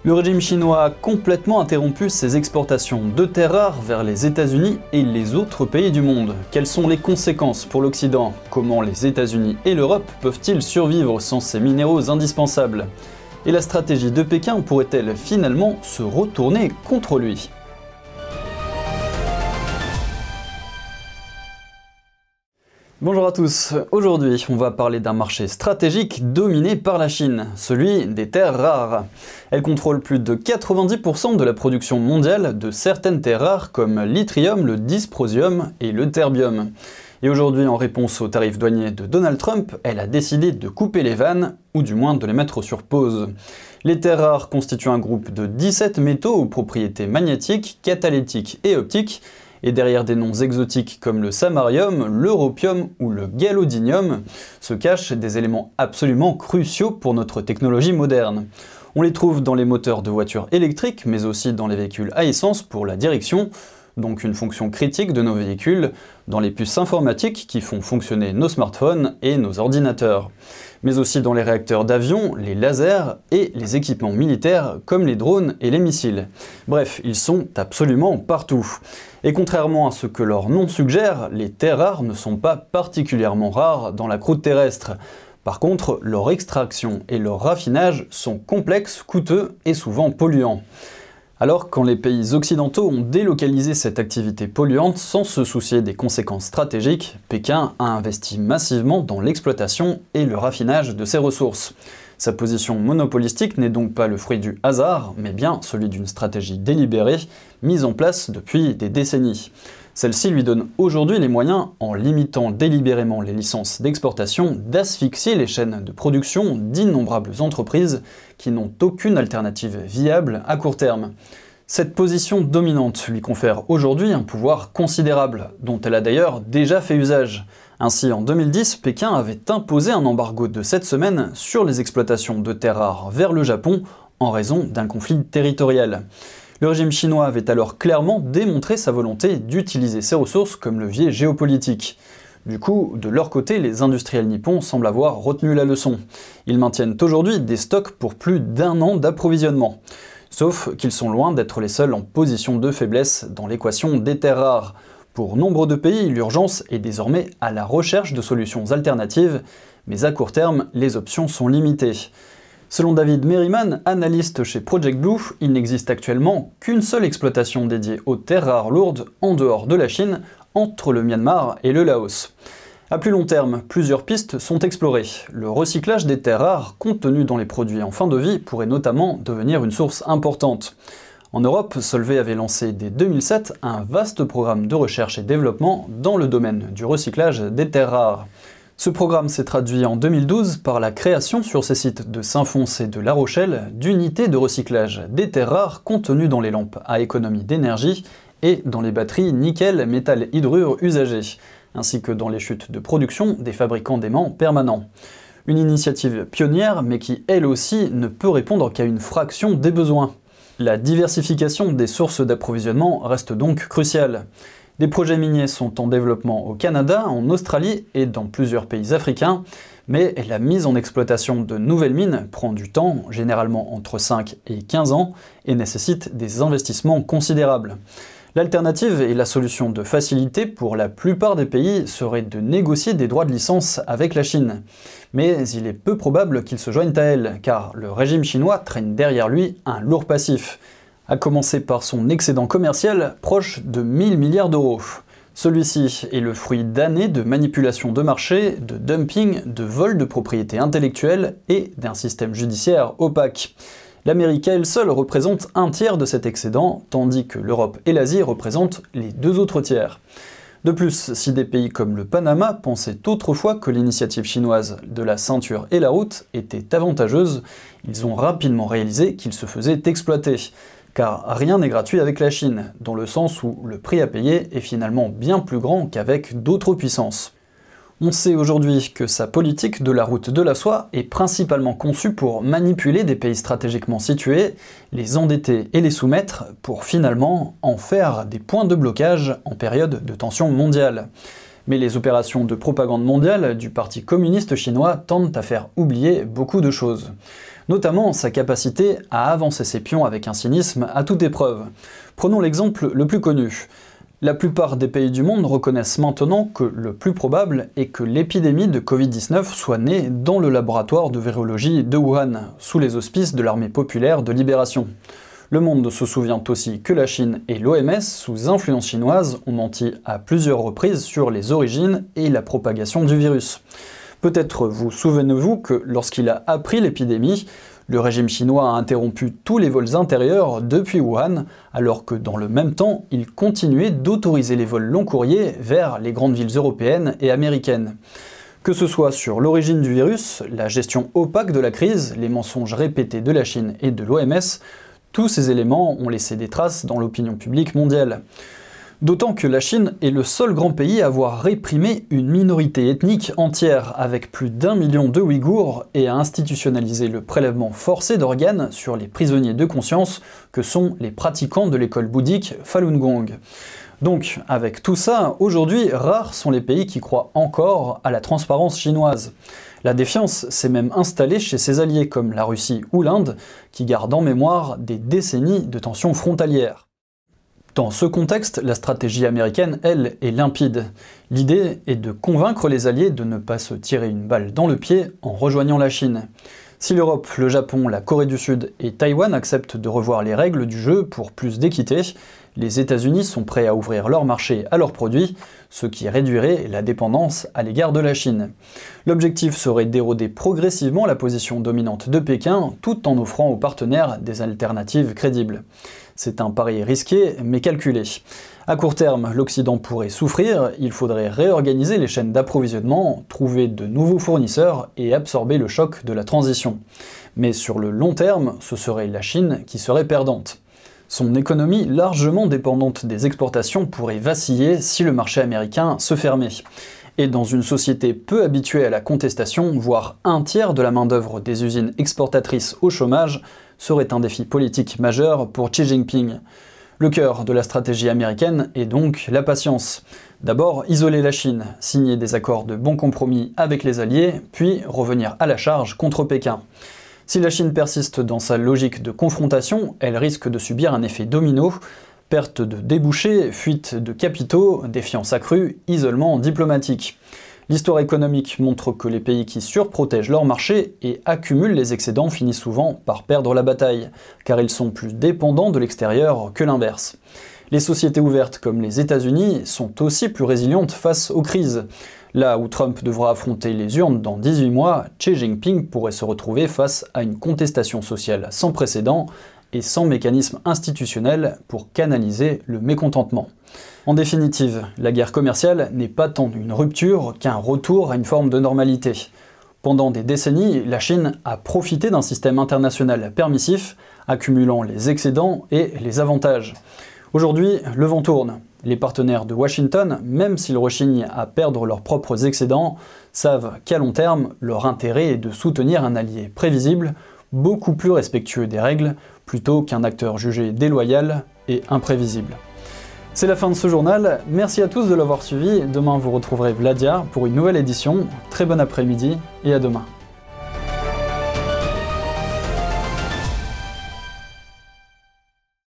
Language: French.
Le régime chinois a complètement interrompu ses exportations de terres rares vers les États-Unis et les autres pays du monde. Quelles sont les conséquences pour l'Occident? Comment les États-Unis et l'Europe peuvent-ils survivre sans ces minéraux indispensables? Et la stratégie de Pékin pourrait-elle finalement se retourner contre lui? Bonjour à tous, aujourd'hui on va parler d'un marché stratégique dominé par la Chine, celui des terres rares. Elle contrôle plus de 90% de la production mondiale de certaines terres rares comme l'yttrium, le dysprosium et le terbium. Et aujourd'hui, en réponse aux tarifs douaniers de Donald Trump, elle a décidé de couper les vannes, ou du moins de les mettre sur pause. Les terres rares constituent un groupe de 17 métaux aux propriétés magnétiques, catalytiques et optiques, et derrière des noms exotiques comme le samarium, l'europium ou le galodinium se cachent des éléments absolument cruciaux pour notre technologie moderne. On les trouve dans les moteurs de voitures électriques, mais aussi dans les véhicules à essence pour la direction, donc une fonction critique de nos véhicules, dans les puces informatiques qui font fonctionner nos smartphones et nos ordinateurs, mais aussi dans les réacteurs d'avion, les lasers et les équipements militaires comme les drones et les missiles. Bref, ils sont absolument partout. Et contrairement à ce que leur nom suggère, les terres rares ne sont pas particulièrement rares dans la croûte terrestre. Par contre, leur extraction et leur raffinage sont complexes, coûteux et souvent polluants. Alors, quand les pays occidentaux ont délocalisé cette activité polluante sans se soucier des conséquences stratégiques, Pékin a investi massivement dans l'exploitation et le raffinage de ses ressources. Sa position monopolistique n'est donc pas le fruit du hasard, mais bien celui d'une stratégie délibérée, mise en place depuis des décennies. Celle-ci lui donne aujourd'hui les moyens, en limitant délibérément les licences d'exportation, d'asphyxier les chaînes de production d'innombrables entreprises qui n'ont aucune alternative viable à court terme. Cette position dominante lui confère aujourd'hui un pouvoir considérable, dont elle a d'ailleurs déjà fait usage. Ainsi, en 2010, Pékin avait imposé un embargo de 7 semaines sur les exploitations de terres rares vers le Japon en raison d'un conflit territorial. Le régime chinois avait alors clairement démontré sa volonté d'utiliser ces ressources comme levier géopolitique. Du coup, de leur côté, les industriels nippons semblent avoir retenu la leçon. Ils maintiennent aujourd'hui des stocks pour plus d'1 an d'approvisionnement. Sauf qu'ils sont loin d'être les seuls en position de faiblesse dans l'équation des terres rares. Pour nombre de pays, l'urgence est désormais à la recherche de solutions alternatives, mais à court terme, les options sont limitées. Selon David Merriman, analyste chez Project Blue, il n'existe actuellement qu'une seule exploitation dédiée aux terres rares lourdes en dehors de la Chine, entre le Myanmar et le Laos. À plus long terme, plusieurs pistes sont explorées. Le recyclage des terres rares contenues dans les produits en fin de vie pourrait notamment devenir une source importante. En Europe, Solvay avait lancé dès 2007 un vaste programme de recherche et développement dans le domaine du recyclage des terres rares. Ce programme s'est traduit en 2012 par la création sur ces sites de Saint-Fons et de La Rochelle d'unités de recyclage des terres rares contenues dans les lampes à économie d'énergie et dans les batteries nickel métal hydrure usagées, ainsi que dans les chutes de production des fabricants d'aimants permanents. Une initiative pionnière, mais qui elle aussi ne peut répondre qu'à une fraction des besoins. La diversification des sources d'approvisionnement reste donc cruciale. Des projets miniers sont en développement au Canada, en Australie et dans plusieurs pays africains, mais la mise en exploitation de nouvelles mines prend du temps, généralement entre 5 et 15 ans, et nécessite des investissements considérables. L'alternative et la solution de facilité pour la plupart des pays serait de négocier des droits de licence avec la Chine. Mais il est peu probable qu'ils se joignent à elle, car le régime chinois traîne derrière lui un lourd passif, à commencer par son excédent commercial proche de 1000 milliards d'euros. Celui-ci est le fruit d'années de manipulation de marché, de dumping, de vol de propriété intellectuelle et d'un système judiciaire opaque. L'Amérique à elle seule représente 1/3 de cet excédent, tandis que l'Europe et l'Asie représentent les 2 autres tiers. De plus, si des pays comme le Panama pensaient autrefois que l'initiative chinoise de la ceinture et la route était avantageuse, ils ont rapidement réalisé qu'ils se faisaient exploiter. Car rien n'est gratuit avec la Chine, dans le sens où le prix à payer est finalement bien plus grand qu'avec d'autres puissances. On sait aujourd'hui que sa politique de la route de la soie est principalement conçue pour manipuler des pays stratégiquement situés, les endetter et les soumettre pour finalement en faire des points de blocage en période de tension mondiale. Mais les opérations de propagande mondiale du Parti communiste chinois tendent à faire oublier beaucoup de choses. notamment sa capacité à avancer ses pions avec un cynisme à toute épreuve. Prenons l'exemple le plus connu. La plupart des pays du monde reconnaissent maintenant que le plus probable est que l'épidémie de Covid-19 soit née dans le laboratoire de virologie de Wuhan, sous les auspices de l'armée populaire de libération. Le monde se souvient aussi que la Chine et l'OMS, sous influence chinoise, ont menti à plusieurs reprises sur les origines et la propagation du virus. Peut-être vous souvenez-vous que lorsqu'il a appris l'épidémie, le régime chinois a interrompu tous les vols intérieurs depuis Wuhan, alors que dans le même temps, il continuait d'autoriser les vols long courriers vers les grandes villes européennes et américaines. Que ce soit sur l'origine du virus, la gestion opaque de la crise, les mensonges répétés de la Chine et de l'OMS, tous ces éléments ont laissé des traces dans l'opinion publique mondiale. D'autant que la Chine est le seul grand pays à avoir réprimé une minorité ethnique entière avec plus d'1 million de Ouïghours et à institutionnaliser le prélèvement forcé d'organes sur les prisonniers de conscience que sont les pratiquants de l'école bouddhique Falun Gong. Donc, avec tout ça, aujourd'hui, rares sont les pays qui croient encore à la transparence chinoise. La défiance s'est même installée chez ses alliés comme la Russie ou l'Inde, qui gardent en mémoire des décennies de tensions frontalières. Dans ce contexte, la stratégie américaine, elle, est limpide. L'idée est de convaincre les alliés de ne pas se tirer une balle dans le pied en rejoignant la Chine. Si l'Europe, le Japon, la Corée du Sud et Taïwan acceptent de revoir les règles du jeu pour plus d'équité, les États-Unis sont prêts à ouvrir leur marché à leurs produits, ce qui réduirait la dépendance à l'égard de la Chine. L'objectif serait d'éroder progressivement la position dominante de Pékin tout en offrant aux partenaires des alternatives crédibles. C'est un pari risqué mais calculé. À court terme, l'Occident pourrait souffrir, il faudrait réorganiser les chaînes d'approvisionnement, trouver de nouveaux fournisseurs et absorber le choc de la transition. Mais sur le long terme, ce serait la Chine qui serait perdante. Son économie largement dépendante des exportations pourrait vaciller si le marché américain se fermait. Et dans une société peu habituée à la contestation, voire un tiers de la main-d'œuvre des usines exportatrices au chômage, serait un défi politique majeur pour Xi Jinping. Le cœur de la stratégie américaine est donc la patience. D'abord, isoler la Chine, signer des accords de bon compromis avec les alliés, puis revenir à la charge contre Pékin. Si la Chine persiste dans sa logique de confrontation, elle risque de subir un effet domino, perte de débouchés, fuite de capitaux, défiance accrue, isolement diplomatique. L'histoire économique montre que les pays qui surprotègent leur marché et accumulent les excédents finissent souvent par perdre la bataille, car ils sont plus dépendants de l'extérieur que l'inverse. Les sociétés ouvertes comme les États-Unis sont aussi plus résilientes face aux crises. Là où Trump devra affronter les urnes dans 18 mois, Xi Jinping pourrait se retrouver face à une contestation sociale sans précédent et sans mécanisme institutionnel pour canaliser le mécontentement. En définitive, la guerre commerciale n'est pas tant une rupture qu'un retour à une forme de normalité. Pendant des décennies, la Chine a profité d'un système international permissif, accumulant les excédents et les avantages. Aujourd'hui, le vent tourne. Les partenaires de Washington, même s'ils rechignent à perdre leurs propres excédents, savent qu'à long terme, leur intérêt est de soutenir un allié prévisible, beaucoup plus respectueux des règles, plutôt qu'un acteur jugé déloyal et imprévisible. C'est la fin de ce journal, merci à tous de l'avoir suivi, demain vous retrouverez Vladia pour une nouvelle édition, très bon après-midi et à demain.